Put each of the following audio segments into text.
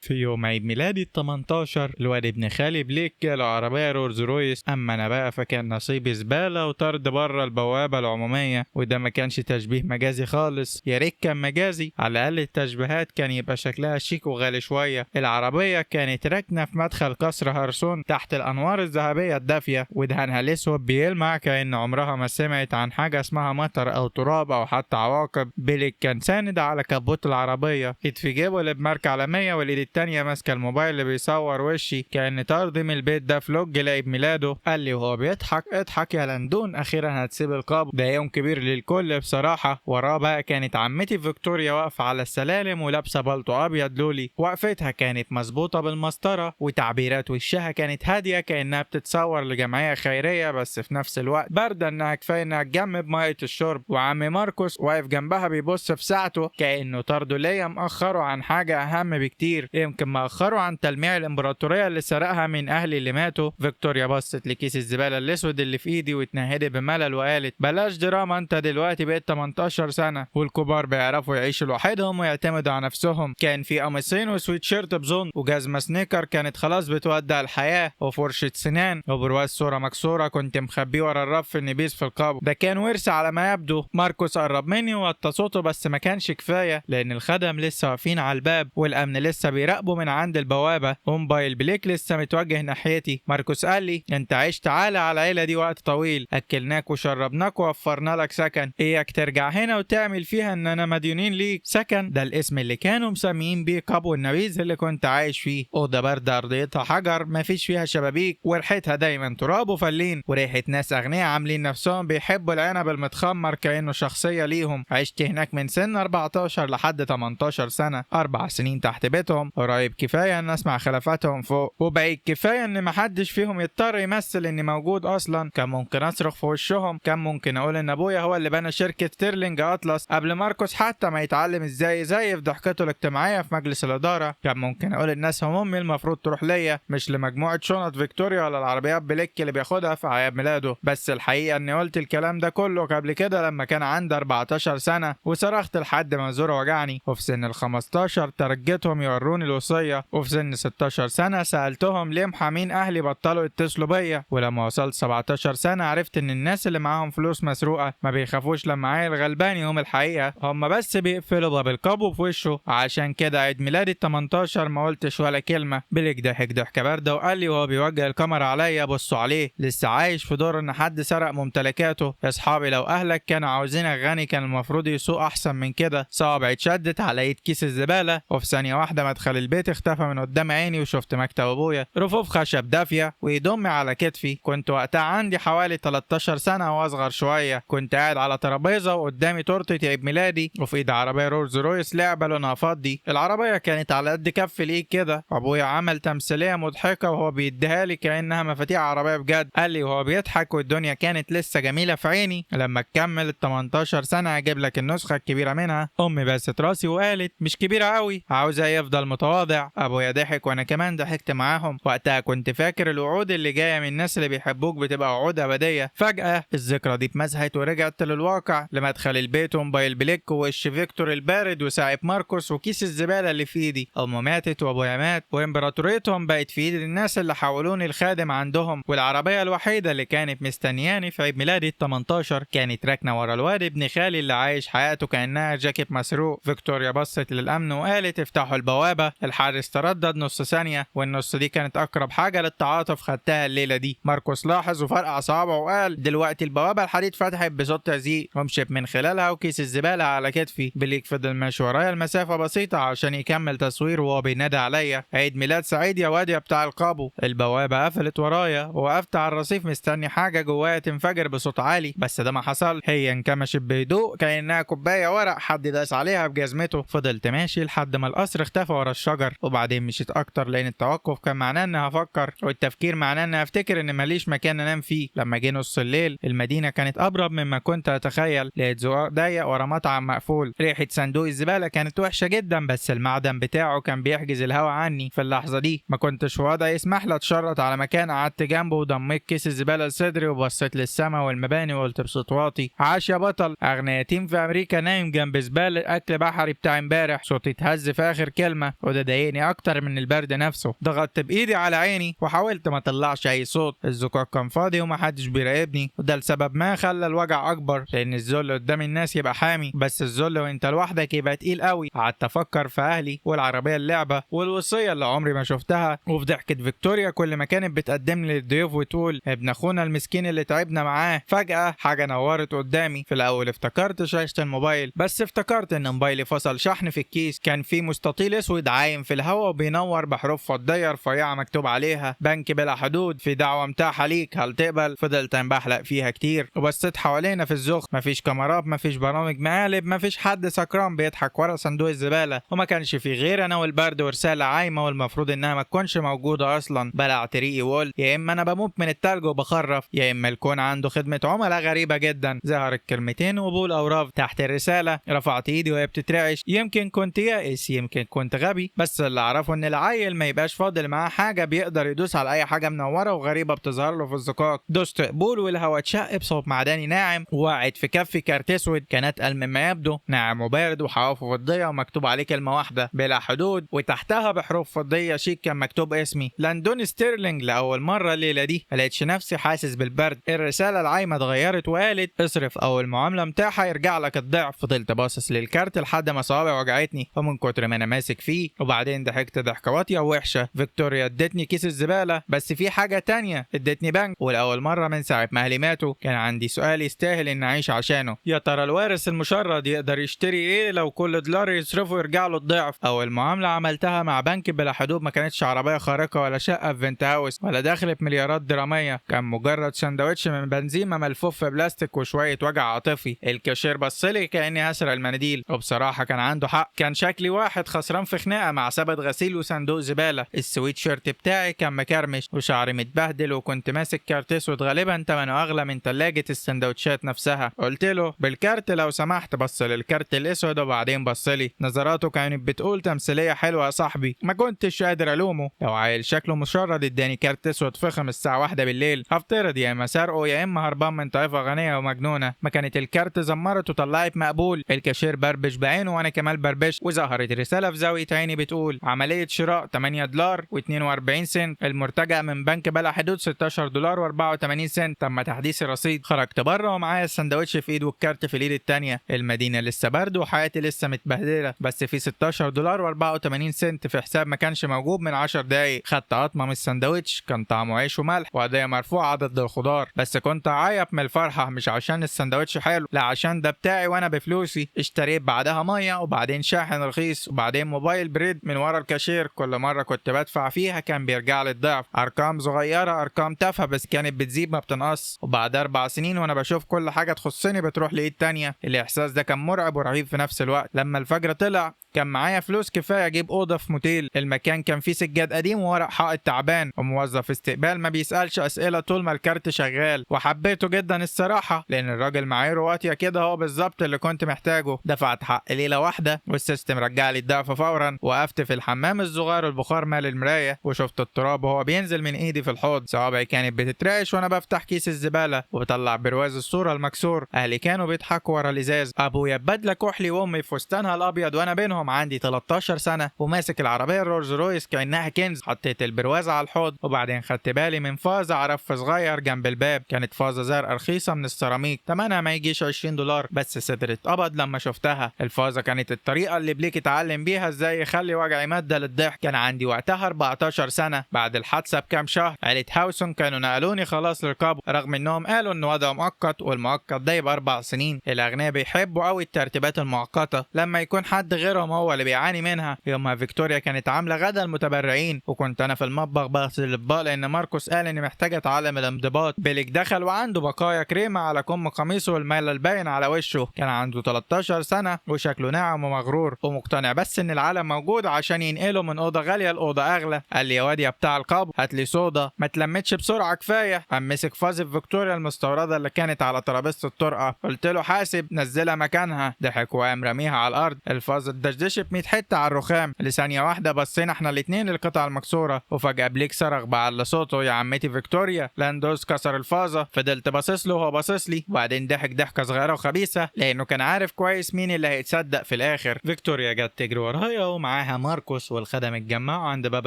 في يوم عيد ميلادي ال18 الواد ابن خالي بليك جاله عربية رولز رويس. اما انا بقى فكان نصيبي زبالة وطرد بره البوابة العمومية، وده ما كانش تشبيه مجازي خالص، يا ريت كان مجازي. على الاقل التشبيهات كان يبقى شكلها شيك وغالي شوية. العربية كانت راكنة في مدخل قصر هرسون تحت الانوار الذهبية الدافية، ودهانها الاسود بيلمع كأن عمرها ما سمعت عن حاجة اسمها مطر او تراب او حتى عواقب. بليك كان ساند على كبوت العربية، ايد في جيبه اللي بماركة عالمية والايد التانية ماسكة الموبايل اللي بيصور وشي كأن طرد من البيت ده فلوج لعيد ميلاده. قال لي وهو بيضحك: اضحك يا لندون، اخيرا هتسيب القبر، ده يوم كبير للكل بصراحة. وراه بقى كانت عمتي فيكتوريا واقفة على السلالم ولابسة بالطو ابيض لولي، وقفتها كانت مظبوطة بالمسطرة وتعبيرات وشها كانت هادية كأنها بتتصور لجمعية خيرية، بس في نفس الوقت باردة انها كفاية انها تجمد مية الشرب. وعم ماركوس واقف جنبها بيبص في ساعته كأنه طرده ليا مأخره عن حاجة أهم بكتير، يمكن مأخره عن تلميع الإمبراطورية اللي سرقها من أهلي اللي ماتوا. فيكتوريا بصت لكيس الزبالة الأسود اللي في إيدي واتنهدت بملل وقالت: بلاش دراما، أنت دلوقتي بقيت 18 سنة والكبار بيعرفوا يعيشوا لوحدهم ويعتمدوا على نفسهم. كان في قميصين وسويت شيرت بزون وجزمة سنيكر كانت خلاص بتودع الحياة، وفرشة سنان وبرواز صورة مكسورة كنت مخبيه ورا الرف النبيذ في القبر. ده كان ورث على ما يبدو. ماركوس قرب مني ووطى صوته، بس ما كانش كفاية لأن الخدم لسه واقفين على الباب والأمن لسه بيراقبوا من عند البوابة، وموبايل بليك لسه متوجه ناحيتي. ماركوس قال لي: أنت عشت عالة على العيلة دي وقت طويل، أكلناك وشربناك ووفرنا لك سكن، إياك ترجع هنا وتعمل فيها إننا مديونين ليك. سكن ده الاسم اللي كانوا مسميين بيه قبو النبيذ اللي كنت عايش فيه. أوضة باردة أرضيتها حجر مفيش فيها شبابيك وريحتها دايما تراب وفلين وريحة ناس أغنياء عاملين نفسهم بيحبوا العنب المتخمر كأنه شخصية ليهم. عشت هناك من سن 14 لحد 18 سنة، 4 سنين تحت بيتهم، قريب كفاية ان اسمع خلافاتهم فوق، وبعيد كفاية ان محدش فيهم يضطر يمثل اني موجود اصلا. كان ممكن اصرخ في وشهم، كان ممكن اقول ان ابويا هو اللي بنى شركة ستيرلينج اطلس قبل ماركوس حتى ما يتعلم ازاي يزيف ضحكته الاجتماعية في مجلس الادارة. كان ممكن اقول الناس هم امي المفروض تروح ليا مش لمجموعة شنط فيكتوريا ولا العربيات بليك اللي بياخدها في اعياد ميلاده. بس الحقيقة اني قلت الكلام ده كله قبل كده لما كان عندي 14 سنة وصرخت لحد ما زوري وجعني. وفي سن ال15 ترجتهم يوروني الوصية، وفي سن 16 سنة سألتهم ليه محامين أهلي بطلوا يتصلوا بيا، ولما وصلت 17 سنة عرفت إن الناس اللي معاهم فلوس مسروقة ما بيخافوش لما عيل غلبان يقوم الحقيقة، هم بس بيقفلوا باب القبو في وشه. عشان كده عيد ميلادي ال18 ما قلتش ولا كلمة. بليك ضحك ضحكة باردة وقال لي وهو بيوجه الكاميرا عليا: بصوا عليه، لسه عايش في دور إن حد سرق ممتلكاته. يا أصحابي لو أهلك كانوا عاوزينك غني كان المفروض يسوق أحسن من كده. صوابعي اتشدت على ايد كيس الزبالة، وفي ثانية واحدة مدخل البيت اختفى من قدام عيني وشفت مكتب ابويا، رفوف خشب دافية وايد امي على كتفي. كنت وقتها عندي حوالي 13 سنة واصغر شوية. كنت قاعد على ترابيزة وقدامي تورتة عيد ميلادي وفي ايد عربية رولز رويس لعبة لونها فضي. العربية كانت على قد كف الايد كده. ابويا عمل تمثيلية مضحكة وهو بيديها لي كأنها مفاتيح عربية بجد. قال لي وهو بيضحك والدنيا كانت لسه جميلة في عيني: لما تكمل ال 18 سنة هجيب لك النسخة الكبيرة منها. امي بست راسي وقالت: مش كبيرة قوي، عاوزة يفضل متواضع. ابويا ضحك وانا كمان ضحكت معاهم. وقتها كنت فاكر الوعود اللي جاية من الناس اللي بيحبوك بتبقى وعود ابدية. فجأة الذكرى دي اتمسحت ورجعت للواقع لمدخل البيت وموبايل بليك ووش فيكتور البارد وساعة ماركوس وكيس الزبالة اللي في ايدي. امي ماتت وابويا مات وامبراطوريتهم بقت في ايد الناس اللي حولوني الخادم عندهم. والعربية الوحيدة اللي كانت مستنياني في عيد ميلادي ال18 كانت راكنة ورا الواد ابن خالي اللي عايش حياته كأنها جاكيت مسروق. فيكتوريا بصت للأمن وقالت: افتحوا البوابة. الحارس تردد نص ثانية، والنص دي كانت أقرب حاجة للتعاطف خدتها الليلة دي. ماركوس لاحظ وفرقع صوابعه وقال: دلوقتي البوابة الحديد فتحت بصوت تزييق، ومشيت من خلالها وكيس الزبالة على كتفي. بليك فضل ماشي ورايا المسافة بسيطة عشان يكمل تصوير وهو بينادي عليا: عيد ميلاد سعيد يا واد يا بتاع القابو. البوابة قفلت ورايا ووقفت على الرصيف مستني حاجة جوايا تنفجر بصوت عالي، بس ده ما حصل. هي انكمشت بهدوء كأنها كوباية ورق حد داس عليها بجزمته. فضلت ماشي لحد ما القصر اختفى ورا الشجر، وبعدين مشيت اكتر لان التوقف كان معناه اني هفكر، والتفكير معناه اني افتكر ان ماليش مكان انام فيه. لما جه نص الليل المدينة كانت ابرد مما كنت اتخيل. لقيت زقاق ضيق ورا مطعم مقفول. ريحة صندوق الزبالة كانت وحشة جدا، بس المعدن بتاعه كان بيحجز الهواء عني. في اللحظة دي ما كنتش في وضع يسمح لي اتشرط على مكان. قعدت جنبه وضميت كيس الزبالة لصدري وبصيت للسما والمباني وقلت بصوت واطي: عاش يا بطل، اغنى يتيم في امريكا نايم جنب زبالة اكل بحري بتاع امبارح. صوتي اتهز في اخر كلمة، وده ضايقني اكتر من البرد نفسه. ضغطت بايدي على عيني وحاولت ما اطلعش اي صوت. الزقاق كان فاضي ومحدش بيراقبني، وده لسبب ما خلى الوجع اكبر، لان الذل قدام الناس يبقى حامي بس الذل وانت لوحدك يبقى تقيل قوي. قعدت افكر في اهلي والعربيه اللعبه والوصيه اللي عمري ما شفتها، وفي ضحكه فيكتوريا كل ما كانت بتقدم لي للضيوف وتقول ابن اخونا المسكين اللي تعبنا معاه. فجاه حاجه نورت قدامي. في الاول افتكرت شاشه الموبايل، بس افتكرت ان موبايلي فصل شحن في الكيس. كان في مستطيل اسود عايم في الهواء وبينور بحروف فضيه رفيعه مكتوب عليها بنك بلا حدود، في دعوه متاحه ليك، هل تقبل؟ فضلت انبحلق فيها كتير وبصيت حوالينا في الزخ. مفيش كاميرات، مفيش برامج مقالب، مفيش حد سكران بيضحك ورا صندوق الزباله، وما كانش في غير انا والبرد ورساله عايمه والمفروض انها ما تكونش موجوده اصلا. بلعت ريقي وقلت يا اما انا بموت من التلج وبخرف، يا اما الكون عنده خدمه عملاء غريبه جدا. ظهرت كلمتين وبول او رفض تحت الرساله. رفعت ايدي وهي بتترعش. يمكن كنت يائس، يمكن كنت غبي، بس اللي اعرفه ان العيل ما يبقاش فاضل معاه حاجه بيقدر يدوس على اي حاجه منوره وغريبه بتظهر له في الزقاق. دوست قبول والهواء اتشق بصوت معدني ناعم. وقعت في كفي كارت اسود كان اتقل مما يبدو، ناعم وبارد وحوافه فضيه ومكتوب عليه كلمه واحده بلا حدود، وتحتها بحروف فضيه شيك كان مكتوب اسمي لندون ستيرلينج. لاول مره الليله دي ملقتش نفسي حاسس بالبرد. الرساله العايمه اتغيرت وقالت اصرف اول معامله متاحه يرجع لك الضعف. فضلت باصص للكارت لحد ما صوابعي وجعتني ومن كتر ما انا ماسك فيه، وبعدين ضحكت ضحكه واطيه ووحشه. فيكتوريا ادتني كيس الزباله، بس في حاجه تانية، ادتني بنك. ولاول مره من ساعه ما اهلي ماتوا كان عندي سؤال يستاهل ان اعيش عشانه. يا ترى الوارث المشرد يقدر يشتري ايه لو كل دولار يصرفه يرجع له الضعف؟ اول معامله عملتها مع بنك بلا حدود ما كانتش عربيه خارقه ولا شقه في فينت هاوس ولا دخلت مليارات دراميه، كان مجرد سندوتش من بنزيمه ملفوف في بلاستيك وشويه وجع عاطفي. الكاشير بصلي كاني هسرق المناديل، وبصراحه كان عنده حق. كان شكلي واحد خسران في خناقه مع سبت غسيل وصندوق زباله. السويت شيرت بتاعي كان مكرمش وشعري متبهدل، وكنت ماسك كارت اسود غالبا ثمنه اغلى من ثلاجه السندوتشات نفسها. قلت له بالكارت لو سمحت. بص للكارت الاسود وبعدين بصلي. نظراته كانت بتقول تمثيليه حلوه يا صاحبي. ما كنتش قادر الومه. لو عيل شكله مشرد اداني كارت اسود فخم الساعه 1 بالليل هفترض يا اما سرقه يا اما هربان من طائفه غنيه ومجنونه. ما كانت الكارت زمرت وطلعت مقبول. الكاشير بربش بعينه وانا كمان بربش، وظهرت رساله في زاويه عيني بتقول عمليه شراء 8 دولار و42 سنت، المرتجع من بنك بلا حدود 16 دولار و84 سنت، تم تحديث الرصيد. خرجت بره ومعايا السندوتش في ايد والكارت في الايد التانيه. المدينه لسه برد وحياتي لسه متبهدله، بس في 16 دولار و84 سنت في حساب ما كانش موجود من 10 دقايق. خدت قطمه من السندوتش كان طعمه عيش وملح وقضيه مرفوعه ضد الخضار، بس كنت اعيط من الفرحه مش عشان السندوتش حلو، لا عشان ده بتاعي وانا بفلوسي. اشتريت بعدها ميه وبعدين شاحن رخيص وبعدين موبايل بريد من ورا الكاشير. كل مره كنت بدفع فيها كان بيرجع لي الضعف. ارقام صغيره، ارقام تافهه، بس كانت بتزيد ما بتنقص. وبعد 4 سنين وانا بشوف كل حاجه تخصني بتروح لايد تانيه. الاحساس ده كان مرعب ورهيب في نفس الوقت. لما الفجر طلع كان معايا فلوس كفايه اجيب اوضه في موتيل. المكان كان فيه سجاد قديم وورق حائط تعبان وموظف استقبال ما بيسالش اسئله طول ما الكارت شغال، وحبيته جدا الصراحه لان الراجل معاييره واطيه كده. هو بالظبط اللي كنت محتاجه. دفعت حق ليله واحده والسيستم رجع لي الضعف فورا. وقفت في الحمام الصغير والبخار مال المرايه وشفت التراب وهو بينزل من ايدي في الحوض. صوابعي كانت بتترعش وانا بفتح كيس الزباله وبطلع برواز الصوره المكسور. اهلي كانوا بيضحكوا ورا الازاز. ابويا ببدله كحلي وامي في فستانها الابيض وانا بينهم عندي 13 سنه وماسك العربيه الرولز رويس كانها كنز. حطيت البرواز على الحوض وبعدين خدت بالي من فازه عرف صغير جنب الباب. كانت فازه زرقاء رخيصه من السيراميك، ثمنها ما يجيش 20 دولار، بس صدري اتقبض لما شفتها. الفازه كانت الطريقه اللي بليك اتعلم بيها ازاي يخلي وجعي ماده للضحك. كان عندي وقتها 14 سنه. بعد الحادثه بكام شهر عيله هاوسون كانوا نقلوني خلاص للقبو، رغم انهم قالوا ان وضعه مؤقت والمؤقت ده يبقى 4 سنين. الاغنياء بيحبوا قوي الترتيبات المؤقته لما يكون حد غيرهم هو اللي بيعاني منها. يومها فيكتوريا كانت عامله غدا المتبرعين وكنت انا في المطبخ بغسل الاطباق لان ماركوس قال اني محتاجه اتعلم الانضباط. بيليك دخل وعنده بقايا كريمه على كم قميصه والميل الباين على وشه. كان عنده 13 سنه وشكله ناعم ومغرور ومقتنع بس ان العالم موجود عشان ينقله من اوضه غاليه لاوضه اغلى. قال لي يا واد يا بتاع القبو هات لي صودا، ما تلمتش بسرعه كفايه. قام مسك فازة فيكتوريا المستورده اللي كانت على ترابيزه الطرقه. قلت له حاسب، نزلها مكانها. ضحك وقام رميها على الارض. الفازة اتدشدشت 100 حته على الرخام. لثانيه واحده بصينا احنا الاثنين للقطعه المكسوره وفجاه بليك صرخ بعلى صوته يا عمتي فيكتوريا. لاندوس كسر الفازة. فضلت باصص له وهو باصص لي وبعدين ضحك ضحكه صغيره وخبيثه لانه كان عارف كويس مين اللي هيتصدق في الاخر. فيكتوريا جت تجري ورايا ومعاها ساعها ماركوس والخدم اتجمعوا عند باب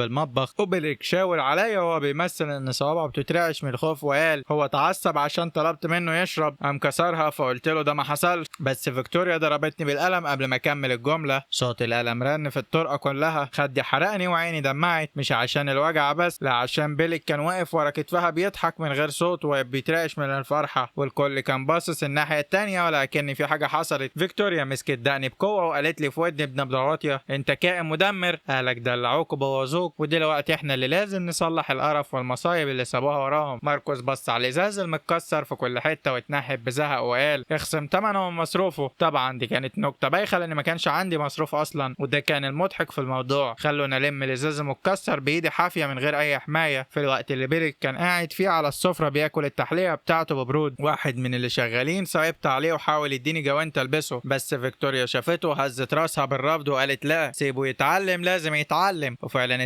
المطبخ، وبليك شاور عليا وهو بيمثل ان صوابعه بتترعش من الخوف، وقال هو اتعصب عشان طلبت منه يشرب، قام كسرها. فقلت له ده ما حصلش، بس فيكتوريا ضربتني بالقلم قبل ما اكمل الجمله. صوت القلم رن في الطرقه كلها، خدي حرقني وعيني دمعت، مش عشان الوجع بس، لا عشان بيليك كان واقف ورا كتفها بيضحك من غير صوت وبيترعش من الفرحه، والكل كان باصص الناحيه التانيه ولكن في حاجه حصلت. فيكتوريا مسكت دقني بقوه وقالت لي في ودني بنبره واطيه، انت كائن مدمر، اهلك دلعوك وبوظوك، ودلوقتي احنا اللي لازم نصلح القرف والمصايب اللي سابوها وراهم. ماركوس بص على الازاز المتكسر في كل حته واتنحب بزهق وقال اخصم ثمنه ومصروفه. طبعا دي كانت نكته بايخه لان ما كانش عندي مصروف اصلا، وده كان المضحك في الموضوع. خلونا نلم الازاز المتكسر بايدي حافيه من غير اي حمايه في الوقت اللي بيريك كان قاعد فيه على السفره بياكل التحليه بتاعته ببرود. واحد من اللي شغالين صعبت عليه وحاول يديني جوانت البسه، بس فيكتوريا شافته هزت راسها بالرفض وقالت لا سيبه يتعلم، لازم يتعلم. وفعلا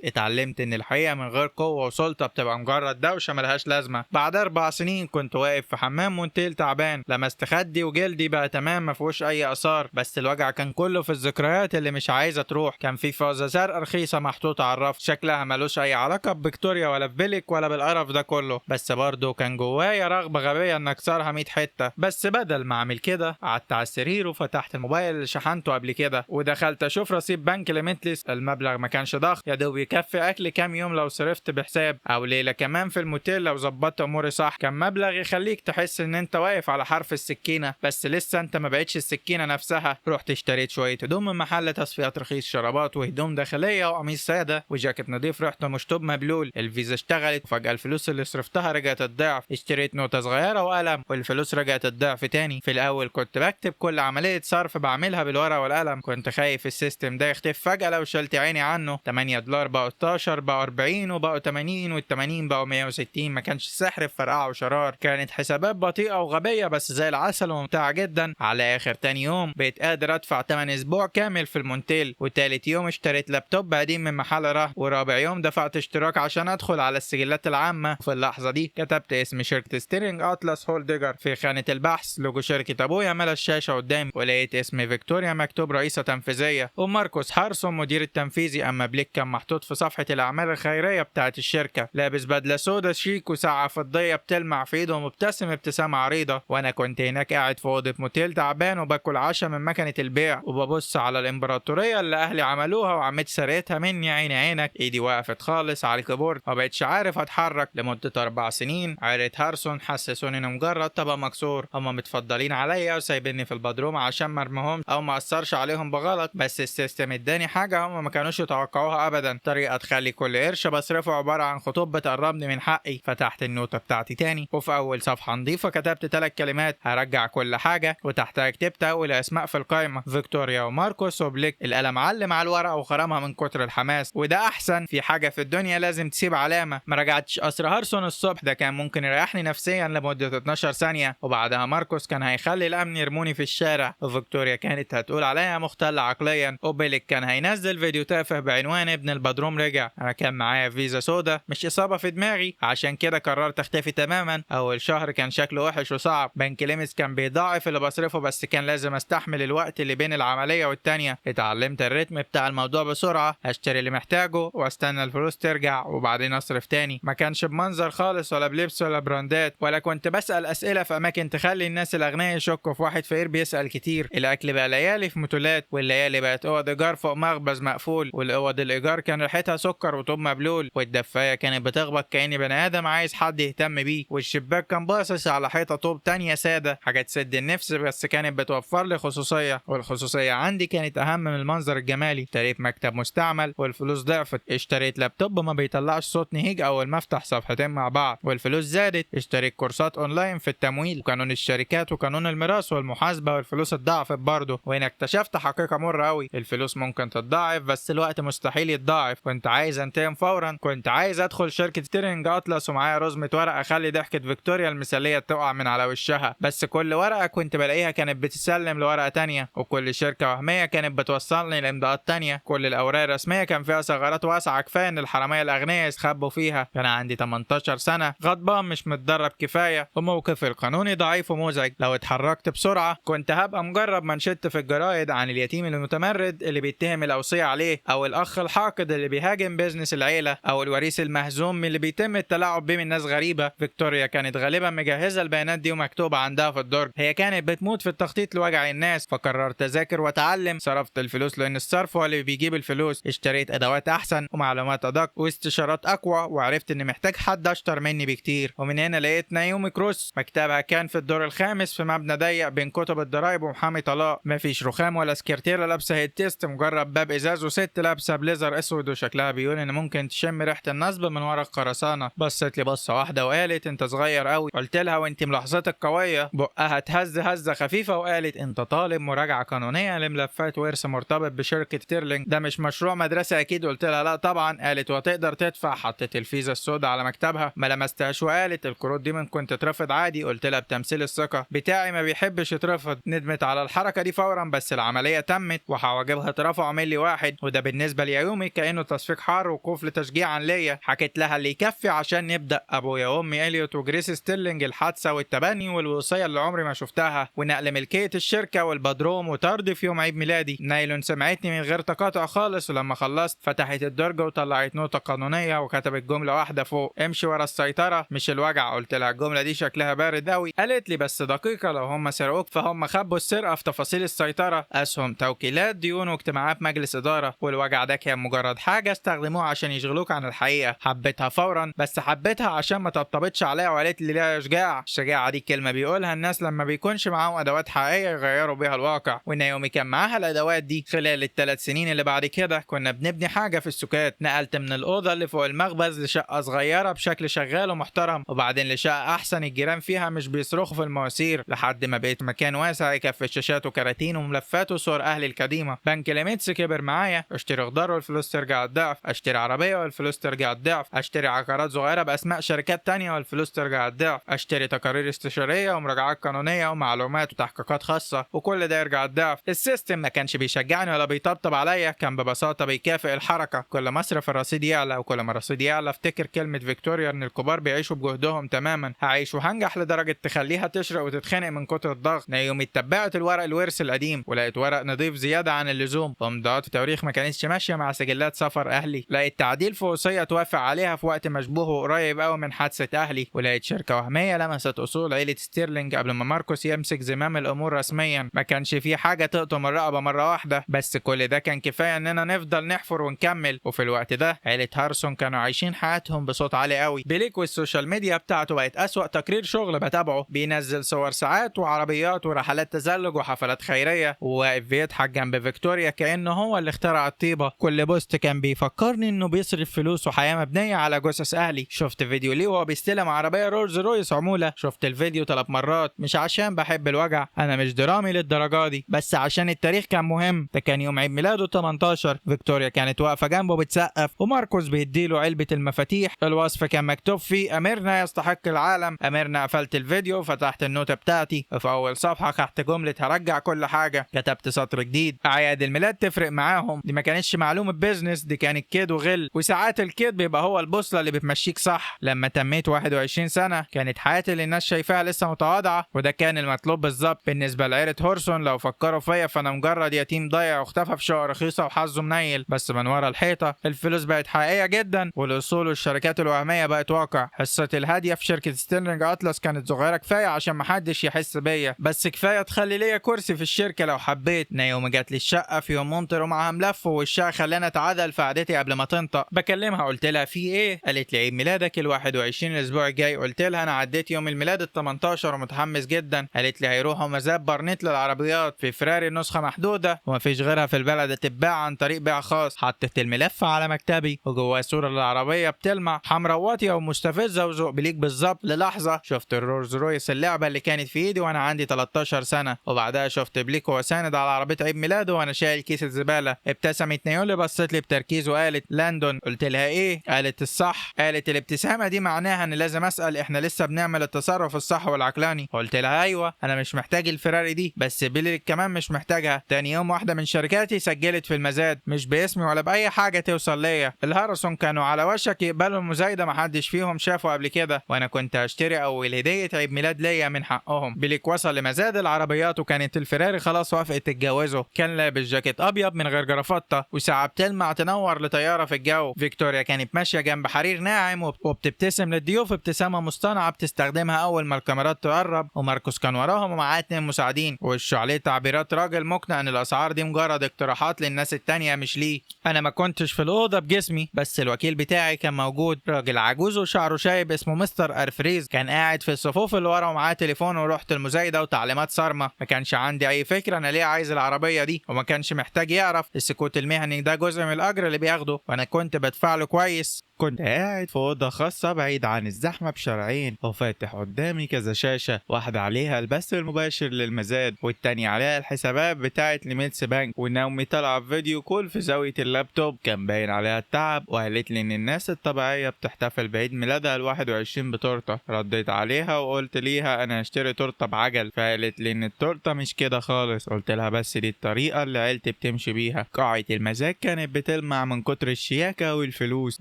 اتعلمت ان الحقيقه من غير قوه وسلطه بتبقى مجرد دوشه ملهاش لازمه. بعد 4 سنين كنت واقف في حمام مونتيل تعبان، لمست خدي وجلدي بقى تمام ما فيهوش اي اثار، بس الوجع كان كله في الذكريات اللي مش عايزه تروح. كان في فازه زرقاء رخيصه محطوطه على الرف، شكلها ملوش اي علاقه بفيكتوريا ولا ببيليك ولا بالقرف ده كله، بس برضه كان جوايا رغبه غبيه ان اكسرها 100 حته. بس بدل ما اعمل كده قعدت على السرير وفتحت الموبايل اللي شحنته قبل كده ودخلت اشوف رصيد بنك ليميتلس. المبلغ ما كانش ضخم، يا دوب يكفي اكل كام يوم لو صرفت بحساب، او ليله كمان في الموتيل لو ظبطت اموري صح. كان مبلغ يخليك تحس ان انت واقف على حرف السكينه، بس لسه انت ما بقتش السكينه نفسها. رحت اشتريت شويه هدوم من محل تصفيات رخيص، شرابات وهدوم داخليه وقميص ساده وجاكيت نظيف ريحته مشطوب مبلول. الفيزا اشتغلت وفجاه الفلوس اللي صرفتها رجعت الضعف. اشتريت نوتة صغيره وقلم والفلوس رجعت الضعف تاني. في الاول كنت بكتب كل عمليه صرف بعملها بالورقه والقلم، كنت خايف السيستم ده يختفي فجاه لو شلت عيني عنه. $8 بقوا 16 بقوا 40 وبقوا 80 وال80 بقوا 160. ما كانش السحر في فرقعه وشرار، كانت حسابات بطيئه وغبيه بس زي العسل وممتعه جدا. على اخر تاني يوم بقيت قادر ادفع 8 اسبوع كامل في المونتيل، وتالت يوم اشتريت لابتوب قديم من محل رهن، ورابع يوم دفعت اشتراك عشان ادخل على السجلات العامه. في اللحظه دي كتبت اسم شركه ستيرنج اطلس هول ديجر في خانه البحث. لوجو شركه ابويا ملا الشاشه قدامي، ولقيت اسم فيكتوريا مكتوب رئيسه تنفيذيه وماركوس هارسون مدير التنفيذي. اما بليك كان محطوط في صفحه الاعمال الخيريه بتاعه الشركه، لابس بدله سودا شيك وساعه فضيه بتلمع في ايده ومبتسم ابتسامه عريضه. وانا كنت هناك قاعد في اوضه موتيل تعبان وباكل عشاء من مكنه البيع وببص على الامبراطوريه اللي اهلي عملوها وعمتي سرقتها مني. عيني عينك، ايدي وقفت خالص على الكيبورد ومبقتش عارف اتحرك لمده 4 سنين. عيلة هارسون حسسوني انه مجرد طبق مكسور، هما متفضلين عليا وسايبيني في البدروم عشان مرمهم او ما اثرش عليهم بغلط، بس السيستم اداني حاجه هما ما كانوش يتوقعوها ابدا، طريقه تخلي كل قرش بصرفه عباره عن خطوط بتقربني من حقي. فتحت النوتة بتاعتي تاني وفي اول صفحه نظيفه كتبت 3 كلمات هرجع كل حاجه، وتحتها كتبت اول اسماء في القائمه فيكتوريا وماركوس وبليك. القلم علم على الورقه وخرمها من كتر الحماس، وده احسن في حاجه في الدنيا لازم تسيب علامه. ما رجعتش قصر هارسون الصبح، ده كان ممكن يريحني نفسيا لمده 12 ثانيه، وبعدها ماركوس كان هيخلي الامن يرموني في الشارع، وفيكتوريا كانت هتقول عليا مختل عقليا، وبيليك كان هينزل فيديو تافه بعنوان ابن البدروم رجع. انا كان معايا فيزا سودا مش اصابه في دماغي، عشان كده قررت اختفي تماما. اول شهر كان شكله وحش وصعب، بنك ليمس كان بيضاعف اللي بصرفه، بس كان لازم استحمل الوقت اللي بين العمليه والتانيه. اتعلمت الريتم بتاع الموضوع بسرعه، اشتري اللي محتاجه واستنى الفلوس ترجع وبعدين اصرف تاني. ما كانش بمنظر خالص ولا بلبس ولا براندات، ولا كنت بسال اسئله في اماكن تخلي الناس الاغنياء يشكوا في واحد فقير بيسال كتير. الاكل بقى ليالي في موتولات، والليالي بقت اوض ايجار فوق مخبز مقفول، والاوض الايجار كان ريحتها سكر وطوب مبلول، والدفايه كانت بتخبط كاني بني ادم عايز حد يهتم بيه، والشباك كان باصص على حيطه طوب تانية ساده، حاجه تسد النفس بس كانت بتوفر لي خصوصيه، والخصوصيه عندي كانت اهم من المنظر الجمالي. اشتريت مكتب مستعمل والفلوس ضعفت، اشتريت لابتوب ما بيطلعش صوت نهيج اول ما افتح صفحتين مع بعض والفلوس زادت، اشتريت كورسات اونلاين في التمويل وقانون الشركات وقانون الميراث والمحاسبه والفلوس اتضاعفت برضه. وهنا اكتشفت حقيقه مره قوي، الفلوس ممكن تتضاعف بس الوقت مستحيل يتضاعف. كنت عايز انتقم فورا، كنت عايز ادخل شركه ستيرنج اطلس ومعايا رزمه ورقه اخلي ضحكه فيكتوريا المثاليه تقع من على وشها، بس كل ورقه كنت بلاقيها كانت بتسلم لورقه تانية، وكل شركه وهميه كانت بتوصلني لامضاءات تانية، كل الاوراق الرسميه كان فيها ثغرات واسعه كفايه ان الحراميه الاغنياء يسخبوا فيها. كان عندي 18 سنه، غضبان مش متدرب كفايه، وموقفي القانوني ضعيف ومزعج. لو اتحركت بسرعه كنت هبقى مجرب منشط في الجرايد عن اليتيم المتمرد اللي بيتهم الأوصية عليه، أو الأخ الحاقد اللي بيهاجم بيزنس العيلة، أو الوريث المهزوم اللي بيتم التلاعب بيه من ناس غريبة. فيكتوريا كانت غالبا مجهزة البيانات دي ومكتوبة عندها في الدرج. هي كانت بتموت في التخطيط لوجع الناس، فقررت أذاكر وأتعلم. صرفت الفلوس لأن الصرف هو اللي بيجيب الفلوس. اشتريت أدوات أحسن ومعلومات أدق واستشارات أقوى، وعرفت إني محتاج حد أشطر مني بكتير. ومن هنا لقيت نايومي كروس. مكتبها كان في الدور الخامس في مبنى ضيق بين كتب الضرايب ومحامي طلاق. مفيش رخام ولا سكرتيرة لابسة هيد تيست، مجرد باب إزاز وست لابسة بليزر أسود وشكلها بيقول إن ممكن تشم ريحة النصب من ورا الخرسانة. بصت لي بصة واحدة وقالت أنت صغير قوي. قلت لها وأنت ملاحظتك قوية. بقها تهز هزة خفيفة وقالت أنت طالب مراجعة قانونية لملفات ورث مرتبط بشركة ستيرلينج، ده مش مشروع مدرسة أكيد؟ قلت لها لا طبعا. قالت وتقدر تدفع. حطت الفيزا السوداء على مكتبها ما لمستهاش وقالت القروض دي ممكن تترفض عادي. قلت لها بتمثيل الثقة بتاعي ما بيحبش يترفض. ندمت على الحركة دي فورا، بس العملية تمت وهواجبها ترفع ملي واحد، وده بالنسبة ليومي كأنه تصفيق حار وقفل تشجيعا ليا. حكيت لها اللي يكفي عشان نبدأ: أبويا وأمي إليوت وجريس ستيرلينج، الحادثة والتبني والوصية اللي عمري ما شفتها، ونقل ملكية الشركة والبدروم وطرد في يوم عيد ميلادي. نايلون سمعتني من غير تقاطع خالص، ولما خلصت فتحت الدرج وطلعت نوتة قانونية وكتبت جملة واحدة فوق: امشي ورا السيطرة مش الوجع. قلت لها الجملة دي شكلها بارد أوي. قالت لي بس دقيقة، لو هم سرقوك فهم خبوا السرقة في تفاصيل السيطرة: أسهم، توكيلات، ديون، واجتماعات مجلس إدارة، والوجع ده كان مجرد حاجة استخدموها عشان يشغلوك عن الحقيقة. حبيتها فورا، بس حبيتها عشان ما طبطبتش عليها وقالت لي ليها شجاع. الشجاعة دي كلمة بيقولها الناس لما بيكونش معاهم أدوات حقيقية يغيروا بيها الواقع، ونايومي كان معاها الأدوات دي. خلال ال3 سنين اللي بعد كده كنا بنبني حاجة في السكات. نقلت من الأوضة اللي فوق المخبز لشقة صغيرة بشكل شغال ومحترم، وبعدين لشقة أحسن الجيران فيها مش بيصرخوا في المواسير، لحد ما بقيت مكان واسع يكفي شاشات وكراتين وملفات وصور أهلي القديمة. بنك ليميتس كبر معايا. اشتري خضار والفلوس ترجع الضعف، اشتري عربية والفلوس ترجع الضعف، اشتري عقارات صغيرة بأسماء شركات تانية والفلوس ترجع الضعف، اشتري تقارير استشارية ومراجعات قانونية ومعلومات وتحقيقات خاصة، وكل ده يرجع الضعف. السيستم ما كانش بيشجعني ولا بيطبطب عليا، كان ببساطة بيكافئ الحركة. كل ما اصرف الرصيد يعلى، وكل ما الرصيد يعلى افتكر كلمة فيكتوريا ان الكبار بيعيشوا بجهدهم تماما. هعيش وهنجح لدرجة تخليها تشرق وتتخنق من كتر الضغط. نايومي اتبعت الورق الورث القديم ولقيت ورق نضيف زيادة عن اللزوم، ومضاعات التواريخ ما كانتش ماشية مع سجلات سفر أهلي. لقيت تعديل في وصية توافق عليها في وقت مشبوه وقريب قوي من حادثة أهلي، ولقيت شركة وهمية لمست أصول عيلة ستيرلينج قبل ما ماركوس يمسك زمام الأمور رسميا. ما كانش في حاجة تقطم الرقبة مرة واحدة، بس كل ده كان كفاية إننا نفضل نحفر ونكمل. وفي الوقت ده عيلة هارسون كانوا عايشين حياتهم بصوت عالي قوي. بليك والسوشيال ميديا بتاعته بقت أسوأ تقرير شغل بتابعه. بينزل صور ساعات وعربيات ورحلات تزلج وحفلات خيرية، وواقف بيضحك جنب فيكتوريا كأنه هو اللي اخترع الطيبة. كل بوست كان بيفكرني إنه بيصرف فلوس وحياة مبنية على جثث أهلي. شفت فيديو ليه وهو بيستلم عربية رولز رويس عمولة. شفت الفيديو 3 مرات، مش عشان بحب الوجع، أنا مش درامي للدرجة دي، بس عشان التاريخ كان مهم. ده كان يوم عيد ميلاده 18. فيكتوريا كانت واقفة جنبه بتسقف، وماركوس بيديله علبة المفاتيح. الوصف كان مكتوب فيه أميرنا يستحق العالم. أميرنا. قفلت الفيديو وفتحت النوتة بتاعتي، وفي أول صفحة تحت جملة هرجع كل حاجة كتبت سطر جديد: أعياد الميلاد تفرق معاهم. دي ما كانتش معلومة بيزنس، دي كانت كيد وغل، وساعات الكيد بيبقى هو البوصلة اللي بتمشيك صح. لما تميت 21 سنة كانت حياتي اللي الناس شايفاها لسه متواضعة، وده كان المطلوب بالظبط. بالنسبة لعيلة هورسون لو فكروا فيا فأنا مجرد يتيم ضايع واختفى في شقة رخيصة وحظه منيل، بس من ورا الحيطة الفلوس بقت حقيقية جدا، والأصول والشركات الوهمية بقت واقع. حصتي الهادية في شركة ستيرلينج أطلس كانت صغيرة كفاية عشان محدش يحس بيا، بس كفاية تخلي ليا كرسي في الشركة لو حبيت. نايومي جات لي الشقة في يوم ممطر ومعاها ملف، والشقة خلاني أتعادل في قعدتي قبل ما تنطق. بكلمها قلت لها في إيه؟ قالت لي عيد ميلادك ال21 الأسبوع الجاي. قلت لها أنا عديت يوم الميلاد ال18 ومتحمس جدا. قالت لي هيروحوا مزاد برنيت للعربيات في فراري نسخة محدودة ومفيش غيرها في البلد تتباع عن طريق بيع خاص. حطيت الملف على مكتبي وجواه صورة للعربية بتلمع حمراء واطية ومستفزة وذوق بليك بالظبط. للحظة شفت الرولز رويس اللعبة اللي كانت في ايدي وانا عندي 13 سنة، وبعدها شفت بليك وهو ساند على عربية عيد ميلاده وانا شايل كيس الزبالة. ابتسمت نيولي، بصت لي بتركيز وقالت لندن. قلت لها ايه؟ قالت الصح. قالت الابتسامة دي معناها ان لازم اسأل احنا لسه بنعمل التصرف الصح والعقلاني. قلت لها ايوه انا مش محتاج الفراري دي، بس بليك كمان مش محتاجها. تاني يوم واحدة من شركاتي سجلت في المزاد، مش باسمي ولا بأي حاجة توصل ليا. الهارسون كانوا على وشك يقبلوا المزايدة، محدش فيهم شافه قبل كده، وانا كنت هشتري اول هدية عيد ميلاد ليا من حقهم. بليك وصل لمزاد العربيات وكانت الفراري خلاص وافقت تتجوزه. كان لابس جاكيت كانت ابيض من غير جرافطه وساعه بتلمع تنور لطياره في الجو. فيكتوريا كانت ماشيه جنب حرير ناعم وبتبتسم للضيوف ابتسامه مصطنعه بتستخدمها اول ما الكاميرات تقرب. وماركوس كان وراهم ومعاه 2 مساعدين ووشه عليه تعبيرات راجل مقنع ان الاسعار دي مجرد اقتراحات للناس التانية مش ليه. انا ما كنتش في الاوضه بجسمي بس الوكيل بتاعي كان موجود، راجل عجوز وشعره شايب اسمه مستر ارفريز، كان قاعد في الصفوف اللي ورا ومعاه تليفون. ورحت المزايده وتعليمات صارمه، ما كانش عندي اي فكره انا ليه عايز العربيه دي وما كانش محتاج يعرف. السكوت المهني ده جزء من الاجر اللي بياخده وانا كنت بدفع له كويس. كنت قاعد في أوضة خاصة بعيد عن الزحمة بشارعين وفاتح قدامي كذا شاشة، واحدة عليها البث المباشر للمزاد والتانية عليها الحسابات بتاعت لميلس بانك، ونومي طالعة فيديو كول في زاوية اللابتوب كان باين عليها التعب. وقالت لي إن الناس الطبيعية بتحتفل بعيد ميلادها ال21 بتورتة. رديت عليها وقلت ليها أنا هشتري تورتة بعجل، فقالت لي إن التورتة مش كده خالص. قلت لها بس دي الطريقة اللي عيلتي بتمشي بيها. قاعة المزاد كانت بتلمع من كتر الشياكة والفلوس،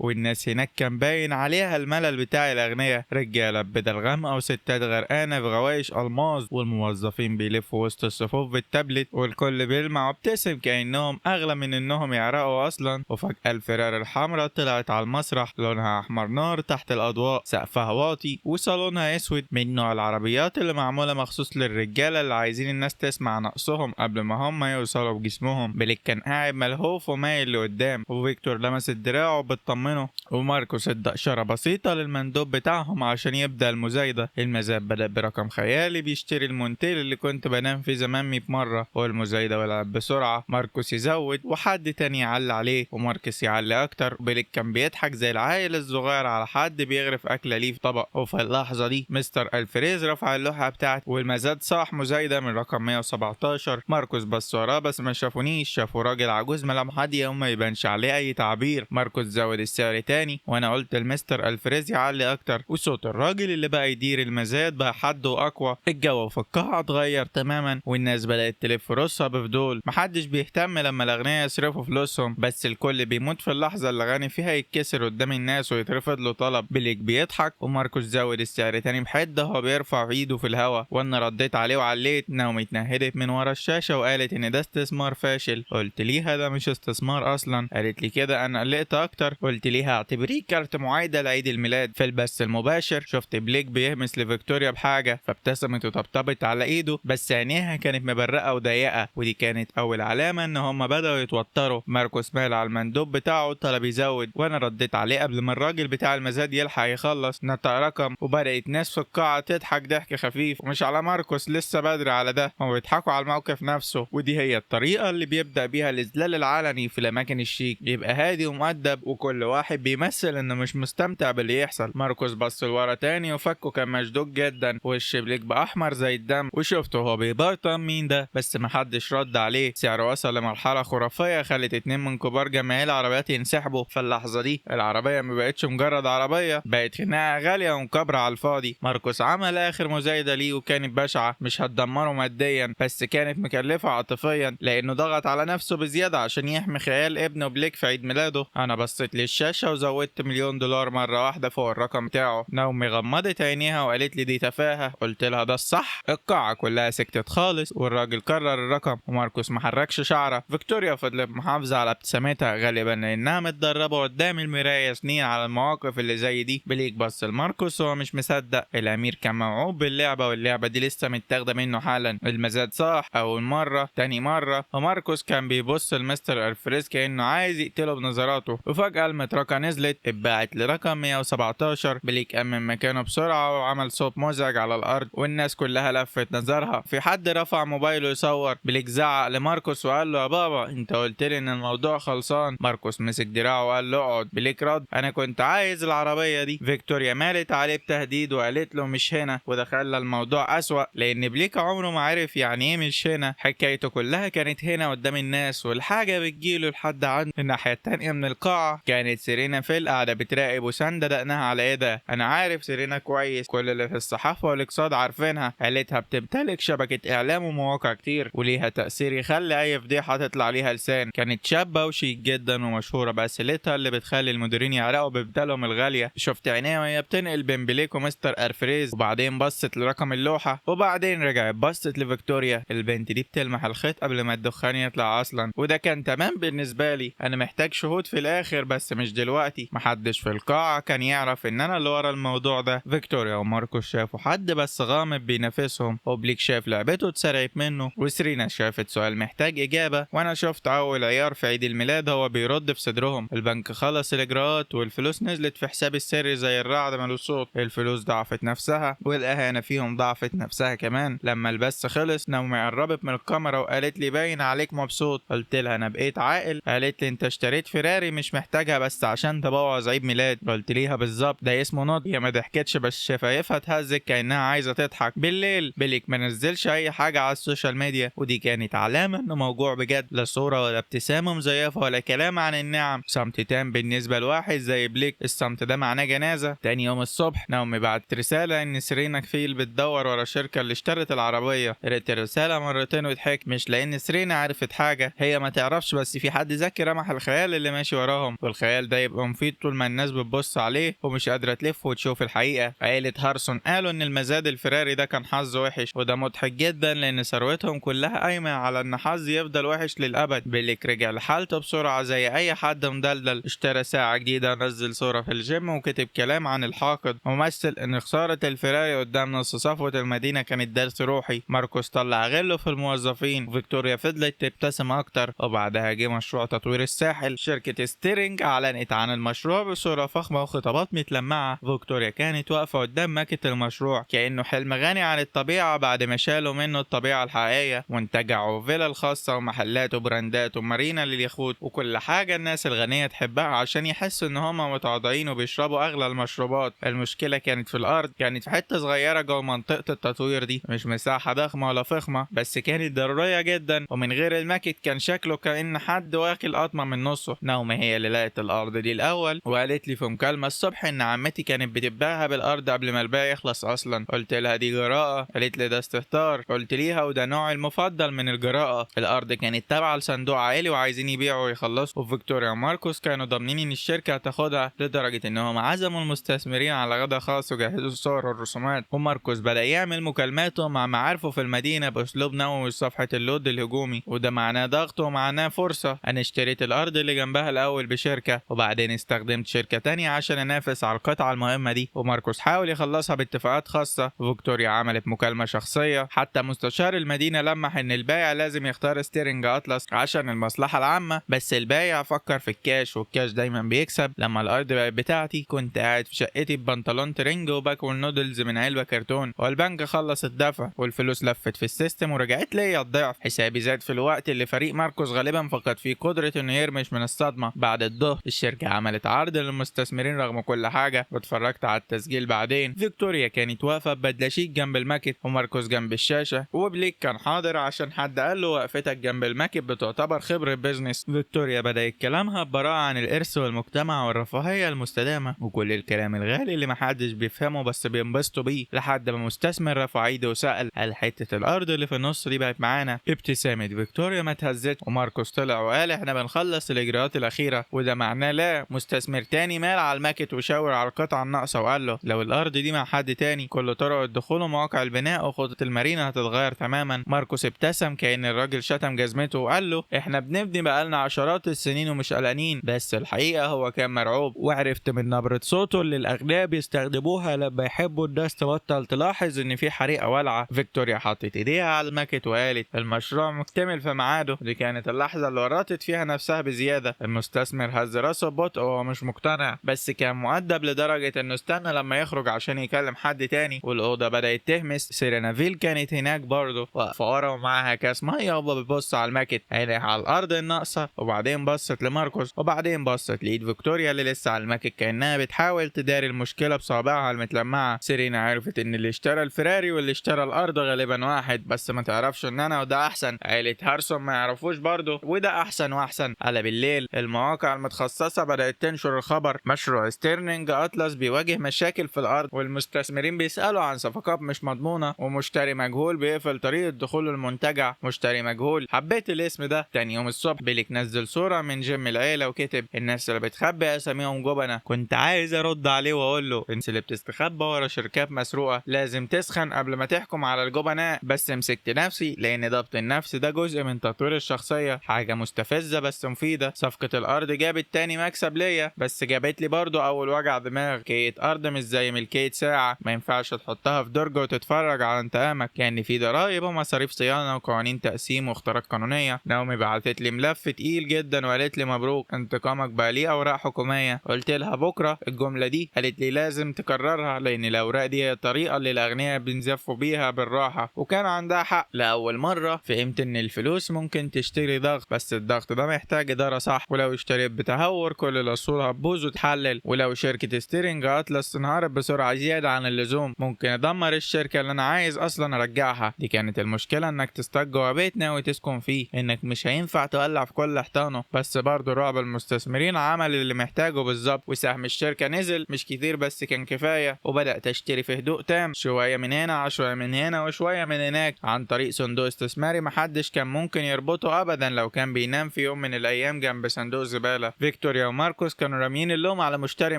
والناس هناك كان باين عليها الملل بتاع الأغنياء، رجالة ببدل غامقة وستات غرقانة في غوايش ألماظ، والموظفين بيلفوا وسط الصفوف بالتابلت والكل بيلمع وابتسم كأنهم أغلى من إنهم يعرقوا أصلا. وفجأة الفرار الحمراء طلعت على المسرح، لونها أحمر نار تحت الأضواء، سقفها واطي وصالونها أسود، من نوع العربيات اللي معمولة مخصوص للرجالة اللي عايزين الناس تسمع نقصهم قبل ما هم يوصلوا بجسمهم. بليك كان قاعد ملهوف ومايل لقدام، وفيكتور لمس دراعه بتطمنه، وماركوس ادى إشارة بسيطة للمندوب بتاعهم عشان يبدأ المزايدة. المزاد بدأ برقم خيالي بيشتري المونتيل اللي كنت بنام في زمان مرة، والمزايدة ولعت بسرعة. ماركوس يزود وحد تاني يعلي عليه وماركوس يعلي أكتر. بليك كان بيضحك زي العائل الصغير على حد بيغرف أكلة ليه في طبق. وفي اللحظة دي مستر الفريز رفع اللوحة بتاعته والمزاد صاح مزايدة من رقم 117. ماركوس بص وراه بس ما شافونيش، شافوا راجل عجوز ملامح هادية وما يبانش عليه أي تعبير. ماركوس زود السعر تاني وانا قلت لمستر الفريز يعلي اكتر، وصوت الراجل اللي بقى يدير المزاد بقى حد واقوى. الجو في القاعه اتغير تماما والناس بدات تلف راسها بفضول. محدش بيهتم لما الاغنياء يصرفوا فلوسهم، بس الكل بيموت في اللحظه اللي غني فيها يتكسر قدام الناس ويترفض له طلب. بليك بيضحك وماركوس زود السعر تاني بحده وهو بيرفع ايده في الهوا، وانا رديت عليه وعليت. نومي اتنهدت من ورا الشاشه وقالت ان ده استثمار فاشل. قلت ليها ده مش استثمار اصلا. قالت لي كده انا قلقت اكتر. قلت ليها اعتبريه كارت معايدة لعيد الميلاد. في البث المباشر شفت بليك بيهمس لفيكتوريا بحاجة، فابتسمت وطبطبت على ايده بس عينيها كانت مبرقة وضيقة، ودي كانت اول علامة ان هما بدأوا يتوتروا. ماركوس مال على المندوب بتاعه طلب يزود، وانا رديت عليه قبل ما الراجل بتاع المزاد يلحق يخلص. نطق رقم وبدأت ناس في القاعة تضحك ضحك خفيف، ومش على ماركوس، لسه بدري على ده، هما بيضحكوا على الموقف نفسه. ودي هي الطريقة اللي بيبدأ بيها الإذلال العلني في الأماكن الشيك، يبقى هادي ومؤدب وكل واحد بيمثل انه مش مستمتع باللي يحصل. ماركوس بص لورا تاني وفكه كان مشدود جدا، وش بليك بقى احمر زي الدم، وشفته هو بيبرطم مين ده بس محدش رد عليه. سعره وصل لمرحله خرافيه خلت 2 من كبار جماهير العربيات ينسحبوا. في اللحظه دي العربيه ما بقتش مجرد عربيه، بقت خناقه غاليه ومكبره على الفاضي. ماركوس عمل اخر مزايده ليه وكانت بشعه، مش هتدمره ماديا بس كانت مكلفه عاطفيا لانه ضغط على نفسه بزياده عشان يحمي خيال ابنه بليك في عيد ميلاده. انا بصيت للشاشه وزودت $1,000,000 مرة واحدة فوق الرقم بتاعه. نومي غمضت عينيها وقالت لي دي تفاهة. قلت لها ده الصح. القاعة كلها سكتت خالص والراجل كرر الرقم وماركوس محركش شعره. فيكتوريا فضلت محافظة على ابتسامتها غالبا لانها متدربة قدام المراية سنين على المواقف اللي زي دي. بليك بص لماركوس وهو مش مصدق. الامير كان موعوب باللعبة واللعبة دي لسه متاخدة منه حالا. المزاد صح اول مرة تاني مرة، وماركوس كان بيبص لمستر الفريز كأنه عايز يقتله بنظراته. وفجأة المطرقة نزلت اتباعت لرقم 117. بليك أمن مكانه بسرعة وعمل صوت مزعج على الأرض والناس كلها لفت نظرها. في حد رفع موبايله يصور. بليك زعق لماركوس وقال له يا بابا انت قلت لي ان الموضوع خلصان. ماركوس مسك دراعه وقال له اقعد. بليك رد انا كنت عايز العربية دي. فيكتوريا مالت عليه بتهديد وقالت له مش هنا، وده خلى الموضوع أسوأ لأن بليك عمره ما عرف يعني ايه مش هنا. حكايته كلها كانت هنا قدام الناس والحاجة بتجيله لحد عنده. الناحية التانية من القاعة كانت سيرينا فيل قاعدة بتراقب وساندة دقنها على ايدها. انا عارف سيرينا كويس، كل اللي في الصحافة والاقتصاد عارفينها. عيلتها بتمتلك شبكة اعلام ومواقع كتير وليها تأثير يخلي اي فضيحة تطلع ليها لسان. كانت شابة وشيك جدا ومشهورة بأسئلتها اللي بتخلي المديرين يعرقوا ببدالهم الغالية. شفت عينيها وهي بتنقل بين بليك ومستر ارفريز، وبعدين بصت لرقم اللوحة، وبعدين رجعت بصت لفيكتوريا. البنت دي بتلمح الخيط قبل ما الدخان يطلع اصلا، وده كان تمام بالنسبة لي. انا محتاج شهود في الاخر بس مش دلوقتي. محدش في القاعة كان يعرف ان انا اللي ورا الموضوع ده. فيكتوريا وماركوس شافوا حد بس غامض بينافسهم، وبليك شاف لعبته اتسرقت منه، وسرينا شافت سؤال محتاج اجابة، وانا شفت اول عيار في عيد الميلاد هو بيرد في صدرهم. البنك خلص الاجراءات والفلوس نزلت في حساب السري زي الرعد ملوش صوت. الفلوس ضعفت نفسها والاهانة فيهم ضعفت نفسها كمان. لما البث خلص نومي قربت من الكاميرا وقالت لي باين عليك مبسوط. قلت لها انا بقيت عاقل. قالت لي انت اشتريت فيراري مش محتاجها بس عشان تبوظ عيد ميلاد. قلت ليها بالظبط ده اسمه نضج. هي ما ضحكتش بس شفايفها اتهزت كانها عايزه تضحك. بالليل بليك ما نزلش اي حاجه على السوشيال ميديا، ودي كانت علامه انه موجوع بجد. لا صوره ولا ابتسامه مزيفه ولا كلام عن النعم. صمت تام بالنسبه لواحد زي بليك. الصمت ده معناه جنازه. تاني يوم الصبح نومي بعت رساله ان سيرينا كفيل بتدور ورا الشركه اللي اشترت العربيه. قريت الرساله مرتين وضحكت، مش لان سيرينا عرفت حاجه، هي ما تعرفش، بس في حد ذكي رمح الخيال اللي ماشي وراهم، والخيال ده يبقى مفيد طول ما الناس بتبص عليه ومش قادره تلف وتشوف الحقيقه. عيله هارسون قالوا ان المزاد الفراري ده كان حظ وحش، وده مضحك جدا لان ثروتهم كلها قايمه على ان حظ يفضل وحش للابد. بليك رجع لحالته بسرعه زي اي حد مدلدل. اشترى ساعه جديده، نزل صوره في الجيم، وكتب كلام عن الحاقد، ومثل ان خساره الفراري قدام نص صفوه المدينه كانت درس روحي. ماركوس طلع غله في الموظفين، وفيكتوريا فضلت تبتسم اكتر. وبعدها جه مشروع تطوير الساحل. شركه ستيرنج اعلنت عن المشروع بصوره فخمه وخطابات متلمعه. فيكتوريا كانت واقفه قدام ماكينه المشروع كانه حلم غني عن الطبيعه بعد ما شالوا منه الطبيعه الحقيقيه، وانتجعوا فيلا خاصه ومحلات وبراندات ومارينا لليخوت وكل حاجه الناس الغنيه تحبها عشان يحسوا ان هم متواضعين وبيشربوا اغلى المشروبات. المشكله كانت في الارض، كانت في حته صغيره جوه منطقه التطوير دي، مش مساحه ضخمه ولا فخمه، بس كانت ضروريه جدا. ومن غير الماكيت كان شكله كأن حد واكل قطمه من نصه. نومي هي اللي لقت الارض دي الاول، وقالت لي في مكالمه الصبح ان عمتي كانت بتبيعها بالارض قبل ما البيع يخلص اصلا. قلت لها دي جراءه. قالت لي ده استهتار. قلت ليها وده نوعي المفضل من الجراءه. الارض كانت تابعه لصندوق عائلي وعايزين يبيعوا ويخلصوا، وفيكتوريا وماركوس كانوا ضامنين ان الشركه هتاخدها، لدرجه انهم عزموا المستثمرين على غدا خاص وجهزوا الصور والرسومات. وماركوس بدا يعمل مكالماته مع معارفه في المدينه باسلوب نووي صفحه اللود الهجومي، وده معناه ضغط ومعناه فرصه. انا اشتريت الارض اللي جنبها الاول بشركه، وبعدين استخدمت شركه تانية عشان انافس على القطعه المهمه دي، وماركوس حاول يخلصها باتفاقات خاصه. فيكتوريا عملت مكالمه شخصيه، حتى مستشار المدينه لمح ان البائع لازم يختار ستيرنج اطلس عشان المصلحه العامه، بس البائع فكر في الكاش، والكاش دايما بيكسب. لما الارض بقت بتاعتي كنت قاعد في شقتي ببنطلون ترنج وباكل نودلز من علبه كرتون، والبنك خلص الدفع والفلوس لفت في السيستم ورجعت ليا الضعف. حسابي زاد في الوقت اللي فريق ماركوس غالبا فقد فيه قدره انه يرمش من الصدمه. بعد الظهر الشركه عملت عرض للمستثمرين رغم كل حاجه، واتفرجت على التسجيل بعدين. فيكتوريا كانت واقفه ببدله شيك جنب الماكت، وماركوس جنب الشاشه، وبليك كان حاضر عشان حد قال له وقفتك جنب الماكت بتعتبر خبره بيزنس. فيكتوريا بدات كلامها ببراءه عن الارث والمجتمع والرفاهيه المستدامه وكل الكلام الغالي اللي محدش بيفهمه بس بينبسطوا بيه، لحد ما مستثمر رفع ايده وسال هل حته الارض اللي في النص دي بقت معانا؟ ابتسامه فيكتوريا ما اتهزتش، وماركوس طلع وقال احنا بنخلص الاجراءات الاخيره، وده معناه لا. مستثمر تاني مال على الماكت وشاور على القطعه الناقصه وقال له لو الارض دي مع حد تاني كل طرق الدخول ومواقع البناء وخطط المارينا هتتغير تماما. ماركوس ابتسم كأن الراجل شتم جزمته وقال له احنا بنبني بقالنا عشرات السنين ومش قلقانين، بس الحقيقه هو كان مرعوب، وعرفت من نبره صوته اللي الاغنياء بيستخدموها لما يحبوا الناس تبطل تلاحظ ان في حريقه والعه. فيكتوريا حطت ايديها على الماكت وقالت المشروع مكتمل في ميعاده. دي كانت اللحظه اللي ورطت فيها نفسها بزياده. المستثمر هز راسه ببطء وهو مش مقتنع، بس كان مؤدب لدرجه انه استنى لما يخرج عشان يكلم حد تاني. والاوضه بدات تهمس. سيرينافيل كانت هناك برضه واقفه ورا ومعاها كاس ميه وبتبص على الماكت، عينيها على الارض الناقصه، وبعدين بصت لماركوس، وبعدين بصت لايد فيكتوريا اللي لسه على الماكت كانها بتحاول تداري المشكله بصابعها المتلمعه. سيرينا عرفت ان اللي اشترى الفراري واللي اشترى الارض غالبا واحد، بس ما تعرفش ان انا وده احسن. عيله هارسون ما يعرفوش برضه، وده احسن واحسن. على بالليل المواقع المتخصصه بدات بتنشر الخبر: مشروع ستيرلينج أطلس بيواجه مشاكل في الأرض، والمستثمرين بيسألوا عن صفقات مش مضمونة، ومشتري مجهول بيقفل طريقة دخول المنتجع. مشتري مجهول. حبيت الاسم ده. تاني يوم الصبح بليك نزل صورة من جيم العيلة وكتب: الناس اللي بتخبي أساميهم جبنة. كنت عايز أرد عليه وأقول له: الناس اللي بتستخبى ورا شركات مسروقة لازم تسخن قبل ما تحكم على الجبناء، بس مسكت نفسي لأن ضبط النفس ده جزء من تطوير الشخصية. حاجة مستفزة بس مفيدة. صفقة الأرض جابت تاني مكسب ليا، بس جابت لي برضو أول وجع دماغ. ملكية أرض مش زي ملكية ساعة، ما ينفعش تحطها في درج وتتفرج على انتقامك. كان في ضرايب ومصاريف صيانة وقوانين تقسيم واختراق قانونية. نومي بعتت لي ملف تقيل جدا وقالت لي: مبروك، انتقامك بقى ليه أوراق حكومية. قلت لها بكرة الجملة دي. قالت لي: لازم تكررها، لأن الأوراق دي هي الطريقة اللي الأغنياء بينزفوا بيها بالراحة. وكان عندها حق. لأول مرة فهمت إن الفلوس ممكن تشتري ضغط، بس الضغط ده محتاج إدارة صح. ولو اشتريت بتهور كل الأصول هتبوظ وتحلل. ولو شركة ستيرنج أطلس انهارت بسرعة زيادة عن اللزوم ممكن أدمر الشركة اللي أنا عايز أصلا أرجعها. دي كانت المشكلة، إنك تستك جوا بيت ناوي تسكن فيه، إنك مش هينفع تولع في كل حيطانه. بس برضه رعب المستثمرين عمل اللي محتاجه بالظبط، وسهم الشركة نزل مش كتير بس كان كفاية. وبدأت أشتري في هدوء تام، شوية من هنا شوية من هنا وشوية من هناك، عن طريق صندوق استثماري محدش كان ممكن يربطه أبدا لو كان بينام في يوم من الأيام جنب صندوق زبالة. فيكتوريا وماركوس كانوا راميين اللوم على مشتري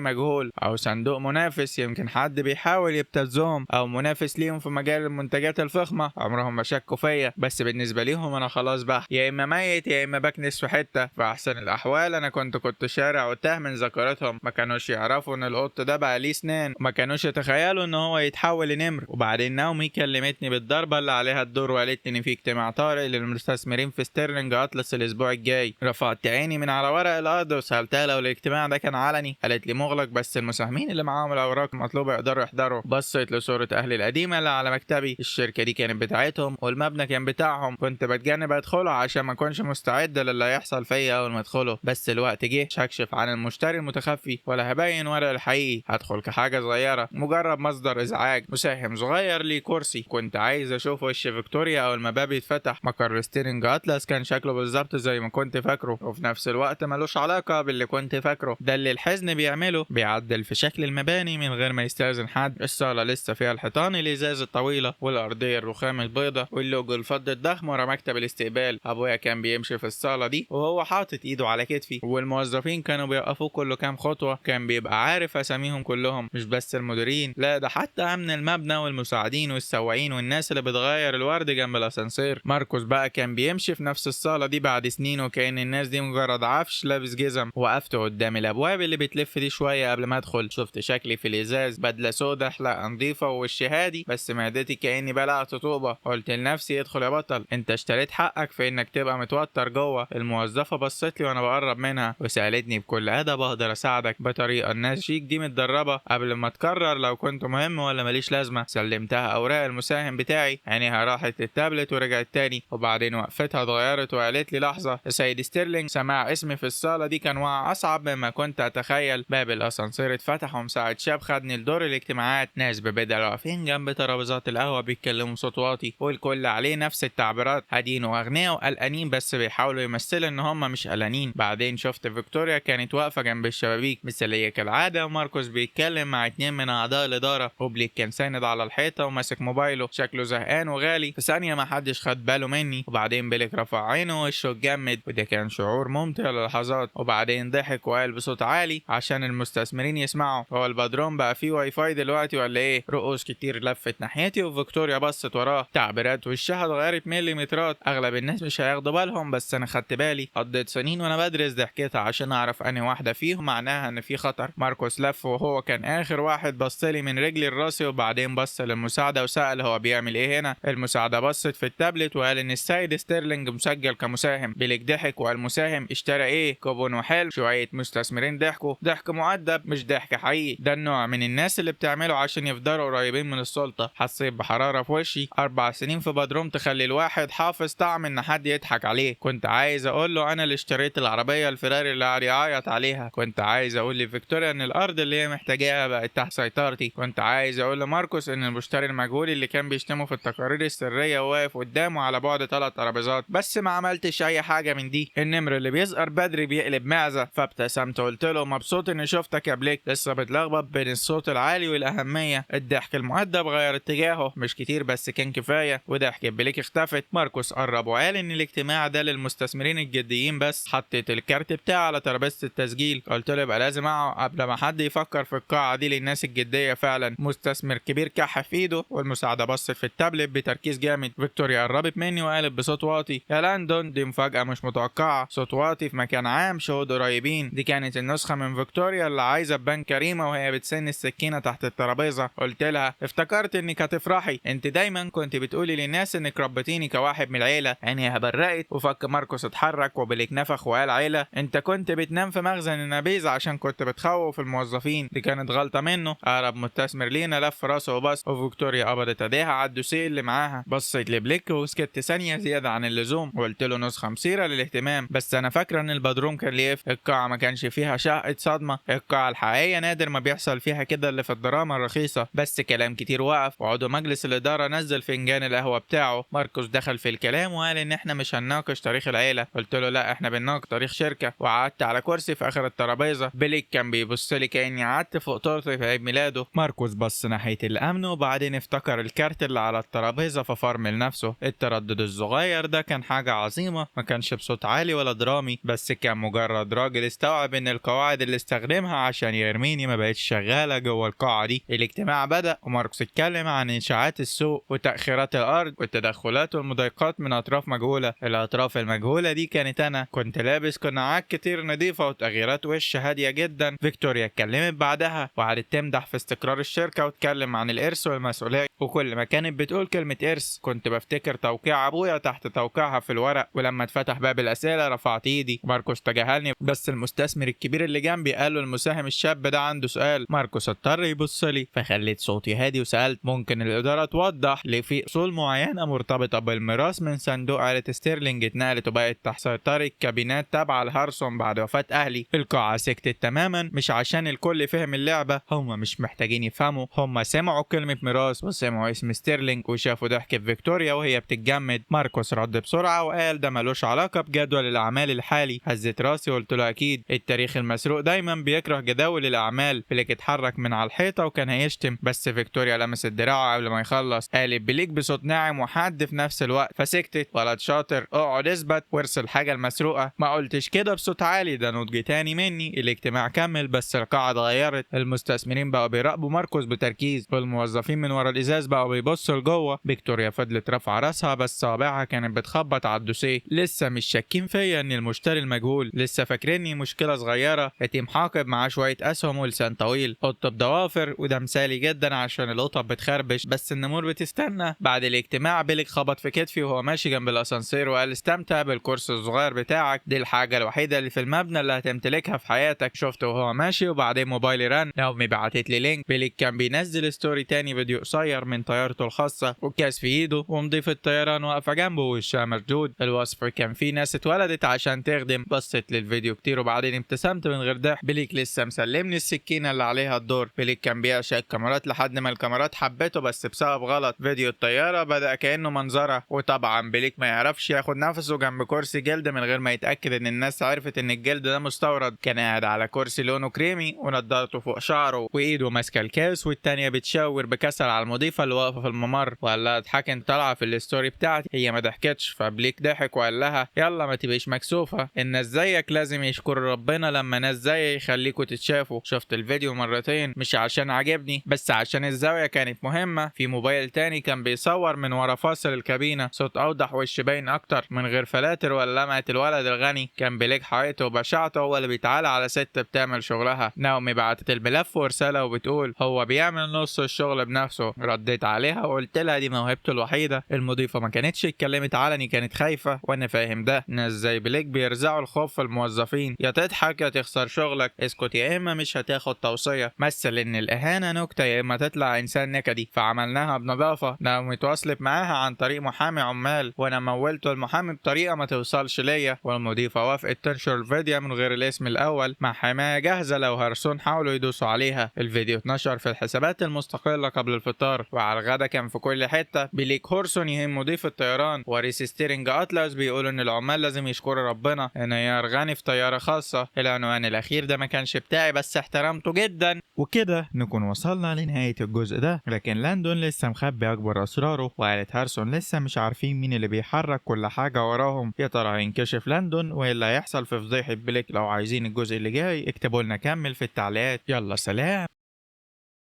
مجهول أو صندوق منافس، يمكن حد بيحاول يبتزهم أو منافس ليهم في مجال المنتجات الفخمة. عمرهم ما شكوا فيا، بس بالنسبة ليهم أنا خلاص بقى يا إما ميت يا إما بكنس في حتة. في أحسن الأحوال أنا كنت شارع وتاه من ذاكرتهم. ما كانوش يعرفوا إن القط ده بقى ليه سنان، وما كانوش يتخيلوا إن هو يتحول لنمر. وبعدين ناومي كلمتني بالضربة اللي عليها الدور وقالت لي إن في اجتماع طارئ للمستثمرين في ستيرلينج أطلس الأسبوع الجاي. رفعت عيني من على ورق الأرض وسألتها لو الاجتماع ده كان علني. قالت لي مغلق، بس المساهمين اللي معاهم الأوراق مطلوبة يقدروا يحضروا. بصيت لصورة أهلي القديمة اللي على مكتبي. الشركة دي كانت بتاعتهم والمبنى كان بتاعهم. كنت بتجنب أدخله عشان ما أكونش مستعد للي هيحصل فيا أول ما أدخله، بس الوقت جه. مش هكشف عن المشتري المتخفي ولا هبين ورق الحقيقي. هدخل كحاجة صغيرة، مجرد مصدر إزعاج، مساهم صغير ليه كرسي. كنت عايز أشوف وش فيكتوريا أول ما باب يتفتح. مقر ستيرنج أطلس كان شكله بالظبط زي ما كنت فاكره، وفي نفس الوقت ملوش علاقة باللي كنت فاكره. ده اللي الحزن بيعمله، بيعدل في شكل المباني من غير ما يستأذن حد. الصالة لسه فيها الحيطان الإزاز الطويلة والأرضية الرخام البيضة واللوجو الفضي الضخم ورا مكتب الاستقبال. أبويا كان بيمشي في الصالة دي وهو حاطط إيده على كتفي، والموظفين كانوا بيوقفوه كل كام خطوة. كان بيبقى عارف أساميهم كلهم، مش بس المديرين، لا ده حتى أمن المبنى والمساعدين والسواقين والناس اللي بتغير الورد جنب الأسانسير. ماركوس بقى كان بيمشي في نفس الصالة دي بعد سنين، وكأن الناس دي مجرد عفش لابس جزم. وقفت قدام الأبواب اللي بتلف دي شوية قبل ما أدخل. شفت شكلي في الإزاز، بدلة سودا حلقة نظيفة ووشي هادي، بس معدتي كأني بلعت طوبة. قلت لنفسي ادخل يا بطل، انت اشتريت حقك في انك تبقى متوتر جوه. الموظفة بصت لي وانا بقرب منها وسألتني بكل أدب: اقدر اساعدك بطريقة الناس شيك دي متدربة قبل ما تقرر لو كنت مهم ولا ماليش لازمة. سلمتها اوراق المساهم بتاعي، عينيها راحت للتابلت ورجعت تاني، وبعدين وقفتها اتغيرت وقالت لي: لحظة يا سيد ستيرلينج. سماع اسمي في الصالة دي كان وقع اصعب مما كنت اتخيل. باب الاسانسير اتفتح ومساعد شاب خدني لدور الاجتماعات. ناس ببدل واقفين جنب ترابيزات القهوة بيتكلموا صوت واطي، والكل عليه نفس التعبيرات: هادين واغنياء وقلقانين، بس بيحاولوا يمثلوا ان هم مش قلقانين. بعدين شفت فيكتوريا كانت واقفة جنب الشبابيك مثالية كالعادة، وماركوس بيتكلم مع اتنين من اعضاء الادارة، وبليك كان ساند على الحيطة وماسك موبايله شكله زهقان وغالي. في ثانية ما حدش خد باله مني، وبعدين بليك رفع عينه ووشه اتجمد، وده كان شعور ممتع للحظات. وبعدين ضحك وقال بصوت عالي عشان المستثمرين يسمعوا: هو البدروم بقى فيه واي فاي دلوقتي ولا ايه؟ رؤوس كتير لفت ناحيتي وفيكتوريا بصت وراه. تعبيرات وشها اتغيرت مليمترات. اغلب الناس مش هياخدوا بالهم، بس انا خدت بالي. قضيت سنين وانا بدرس ضحكتها عشان اعرف اني واحده فيهم معناها ان في خطر. ماركوس لف وهو كان اخر واحد، بصلي من رجلي لراسي، وبعدين بص للمساعده وسال هو بيعمل ايه هنا. المساعده بصت في التابلت وقال ان السيد ستيرلينج مسجل كمساهم. بيليك ضحك وقال: مساهم اشترى ايه؟ كوبون وحل. شويه مستثمرين ضحكوا ضحك مؤدب مش ضحك حقيقي. ده النوع من الناس اللي بتعمله عشان يفضلوا قريبين من السلطه. حسيت بحراره في وشي. 4 سنين في بدروم تخلي الواحد حافظ طعم ان حد يضحك عليه. كنت عايز اقول له انا اللي اشتريت العربيه الفيراري اللي قاعد يعيط عليها. كنت عايز اقول لفيكتوريا ان الارض اللي هي محتاجاها بقت تحت سيطرتي. كنت عايز اقول لماركوس ان المشتري المجهول اللي كان بيشتمه في التقارير السريه واقف قدامه على بعد 3 ترابيزات. بس ما عملتش اي حاجه من دي. النمر اللي بيصغر بدري بيقلب معزه. فابتسمت ابتسمت وقلت له مبسوط اني شفتك يا بليك، لسه بتلخبط بين الصوت العالي والاهميه. الضحك المؤدب غير اتجاهه، مش كتير بس كان كفايه، وضحكة بليك اختفت. ماركوس قرب وقال ان الاجتماع ده للمستثمرين الجديين بس. حطيت الكارت بتاعي على ترابيزه التسجيل، قلت له يبقى لازم اقعد قبل ما حد يفكر في القاعه دي للناس الجديه فعلا. مستثمر كبير كح في ايده، والمساعده بصت في التابلت بتركيز جامد. فيكتوريا قربت مني وقالت بصوت واطي يا لاندون، دي مفاجاه مش متوقعه. صوت واطي في مكان عام، شهود قريبين. دي كانت النسخه من فيكتوريا اللي عايزه تبان كريمه وهي بتسن السكينه تحت الترابيزه. قلت لها افتكرت انك هتفرحي، انت دايما كنت بتقولي للناس انك ربيتيني كواحد من العيله. عينيها برقت وفك ماركوس اتحرك، وبليك نفخ وقال عيله؟ انت كنت بتنام في مخزن النبيذ عشان كنت بتخوف الموظفين. دي كانت غلطه منه. اقرب مستثمر لينا لف راسه وبص، وفيكتوريا قبضت ايديها على الدوسيه اللي معاها. بصيت لبليك وسكت ثانيه زياده عن اللزوم، وقلت له نسخه مثيره للاهتمام، بس انا فاكره ان البدروم كان ليف. القاعه ما كانش فيها شقه صدمه، القاعه الحقيقيه نادر ما بيحصل فيها كده اللي في الدراما الرخيصه. بس كلام كتير وقف، وعضو مجلس الاداره نزل فنجان القهوه بتاعه. ماركوس دخل في الكلام وقال ان احنا مش هنناقش تاريخ العيله. قلت له لا، احنا بنناقش تاريخ شركه، وقعدت على كرسي في اخر الترابيزه. بليك كان بيبص لي كاني قعدت فوق تورته في عيد ميلاده. ماركوس بص ناحيه الامن وبعدين افتكر الكارت اللي على الترابيزه ففرمل نفسه. التردد الصغير ده كان حاجه عظيمه، ما كانش بصوت عالي ولا درامي، بس كان مجرد راجل استوعب ان القواعد اللي استخدمها عشان يرميني ما بقتش شغاله جوه القاعه دي. الاجتماع بدا وماركوس اتكلم عن انشاءات السوق وتاخيرات الارض والتدخلات والمضايقات من اطراف مجهوله. الاطراف المجهوله دي كانت انا. كنت لابس قناعات كتير نظيفه وتغييرات وش هاديه جدا. فيكتوريا اتكلمت بعدها وقعدت تمدح في استقرار الشركه وتكلم عن الارث والمسؤوليه، وكل ما كانت بتقول كلمه ارث كنت بفتكر توقيع ابويا تحت توقيعها في الورق. ولما اتفتح باب الاسئله رفعت ايدي. ماركوس تجاهلني، بس المستثمر الكبير اللي جنبي قال له المساهم الشاب ده عنده سؤال. ماركوس اضطر يبص لي، فخليت صوتي هادي وسالت ممكن الاداره توضح ليه في اصول معينه مرتبطه بالميراث من صندوق عائله ستيرلينج اتنقلت وبقت تحت سيطره كابينات تابعه لهارسون بعد وفاه اهلي؟ القاعه سكتت تماما، مش عشان الكل فهم اللعبه، هم مش محتاجين يفهموا، هم سمعوا كلمه ميراث وسمعوا اسم ستيرلينج وشافوا ضحكه فيكتوريا وهي بتتجمد. ماركوس رد بسرعه وقال ده ملوش علاقه بجدول الاعمال الحالي. هزت راسي وقلت له اكيد، التاريخ المسروق دايما بيكره جداول الاعمال. بليك اتحرك من على الحيطه وكان هيشتم، بس فيكتوريا لمست دراعه قبل ما يخلص. قالت بليك بصوت ناعم وحاد في نفس الوقت، فسكتت. ولد شاطر، اقعد اثبت وارسل الحاجه المسروقه. ما قلتش كده بصوت عالي، ده نضج تاني مني. الاجتماع كمل بس القاعه اتغيرت. المستثمرين بقوا بيراقبوا ماركوس بتركيز، والموظفين من ورا الازاز بقوا بيبصوا لجوه. فيكتوريا فضلت رافعه راسها بس صوابعها كانت بتخبط على الدوسيه. لسه مش شاكين فيا ان المشتري المجهول، لسه فاكريني مشكله صغيره يتيم حاقب معاه شويه اسهم ولسان طويل. قطه بضوافر، وده مثالي جدا عشان القطط بتخربش بس النمور بتستنى. بعد الاجتماع بيلك خبط في كتفي وهو ماشي جنب الاسانسير وقال استمتع بالكورس الصغير بتاعك، دي الحاجه الوحيده اللي في المبنى اللي هتمتلكها في حياتك. شفته وهو ماشي وبعدين موبايلي رن. نومي بعتت لي لينك. بيلك كان بينزل ستوري تاني فيديو قصير من طيارته الخاصه وكاس في ايده، ومضيف الطيران واقفه جنبه ووشها مشدود. الوصف كان فيه ناس اتولدت عشان تخدم. بصيت للفيديو كتير وبعدين ابتسمت من غير ضحك. بيليك لسه مسلمني السكينه اللي عليها الدور. بيليك كان بيعشق الكاميرات لحد ما الكاميرات حبته بس بسبب غلط. فيديو الطياره بدا كانه منظره، وطبعا بيليك ما يعرفش ياخد نفسه جنب كرسي جلد من غير ما يتاكد ان الناس عرفت ان الجلد ده مستورد. كان قاعد على كرسي لونه كريمي ونضارته فوق شعره وايده ماسكه الكاس والتانيه بتشاور بكسل على المضيفه اللي واقفه في الممر. وقال لها اضحكي انت طالعه في الستوري بتاعتي. هي ما ضحكتش، فبليك ضحك وقال لها يلا ما تبقيش مكسوفه، الناس زيك لازم يشكروا ربنا لما ناس زيي يخليكوا تتشافوا. شفت الفيديو مرتين مش عشان عجبني بس عشان الزاويه كانت مهمه. في موبايل تاني كان بيصور من ورا فاصل الكابينه، صوت اوضح وش باين اكتر من غير فلاتر ولا لمعه الولد الغني. كان بليك حقيقته وبشاعته هو اللي بيتعالى على ست بتعمل شغلها. ناومي بعتت الملف ورساله وبتقول هو بيعمل نص الشغل بنفسه. رديت عليها وقلت لها دي موهبته الوحيده. المضيفه ما كانتش اتكلمت علني، كانت خايفه وانا فاهم ده. ناس زي بليك بيرزعوا الخوف في الموظفين، يا تضحك يا تخسر شغلك. اسكت يا اما مش هتاخد توصيه. مثل ان الاهانه نكته يا اما تطلع انسان نكدي. فعملناها بنظافه. ناومي تواصلت معاها عن طريق محامي عمال وانا مولته المحامي بطريقه ما توصلش ليا، والمضيفه وافقت تنشر الفيديو من غير الاسم الاول مع حمايه جاهزه لو هرسون حاولوا يدوسوا عليها. الفيديو اتنشر في الحسابات المستقله قبل الفطار. وعلى الغدا كان في كل حته بليك هورسون يهم مضيف الطيران ورئيس ستيرنج اتلس بيقولوا ان العمال لازم يشكروا ربنا ان يرغني في طياره خاصه. العنوان الاخير ده ما كانش بتاعي بس احترمته جدا. وكده نكون وصلنا لنهايه الجزء ده، لكن لاندون لسه مخبي اكبر اسراره، وعائله هارسون لسه مش عارفين مين اللي بيحرك كل حاجه وراهم. يا ترى هينكشف لاندون وايه اللي هيحصل في فضيحه بليك؟ لو عايزين الجزء اللي جاي اكتبوا لنا كمل في التعليقات. يلا سلام.